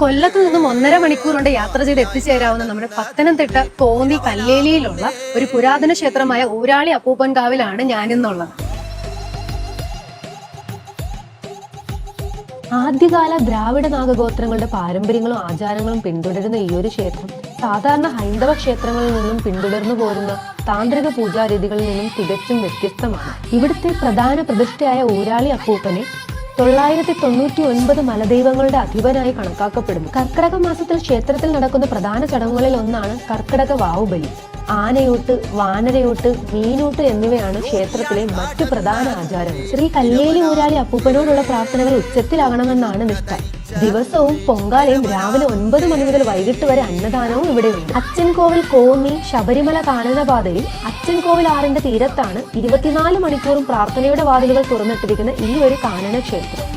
കൊല്ലത്ത് നിന്നും 1.5 മണിക്കൂർ കൊണ്ട് യാത്ര ചെയ്ത് എത്തിച്ചേരാവുന്ന നമ്മുടെ പത്തനംതിട്ട കോന്നി കല്ലേലിയിലുള്ള ഒരു പുരാതന ക്ഷേത്രമായ ഊരാളി അപ്പൂപ്പൻകാവിലാണ് ഞാനിന്നുള്ളത്. ആദ്യകാല ദ്രാവിഡ നാഗഗോത്രങ്ങളുടെ പാരമ്പര്യങ്ങളും ആചാരങ്ങളും പിന്തുടരുന്ന ഈ ഒരു ക്ഷേത്രം സാധാരണ ഹൈന്ദവ ക്ഷേത്രങ്ങളിൽ നിന്നും പിന്തുടർന്നു പോരുന്ന താന്ത്രിക പൂജാരീതികളിൽ നിന്നും തികച്ചും വ്യത്യസ്തമാണ്. ഇവിടുത്തെ പ്രധാന പ്രതിഷ്ഠയായ ഊരാളി അപ്പൂപ്പനെ 999 മലദൈവങ്ങളുടെ അധിപനായി കണക്കാക്കപ്പെടുന്നു. കർക്കിടക മാസത്തിൽ ക്ഷേത്രത്തിൽ നടക്കുന്ന പ്രധാന ചടങ്ങുകളിൽ ഒന്നാണ് കർക്കിടക വാവുബലി. ആനയൂട്ട്, വാനരയൂട്ട്, മീനൂട്ട് എന്നിവയാണ് ക്ഷേത്രത്തിലെ മറ്റു പ്രധാന ആചാരങ്ങൾ. ശ്രീ കല്ലേലി ഊരാളി അപ്പൂപ്പനോടുള്ള പ്രാർത്ഥനകൾ ഉച്ചത്തിലാകണമെന്നാണ് നിഷ്ഠ. ദിവസവും പൊങ്കാലയും രാവിലെ 9 മണി മുതൽ വൈകിട്ട് വരെ അന്നദാനവും ഇവിടെയുണ്ട്. അച്ചൻകോവിൽ കോന്നി ശബരിമല കാനനപാതയിൽ അച്ചൻകോവിൽ ആറിന്റെ തീരത്താണ് 24 മണിക്കൂറും പ്രാർത്ഥനയുടെ വാതിലുകൾ തുറന്നിട്ടിരിക്കുന്ന ഈ ഒരു കാനന ക്ഷേത്രം.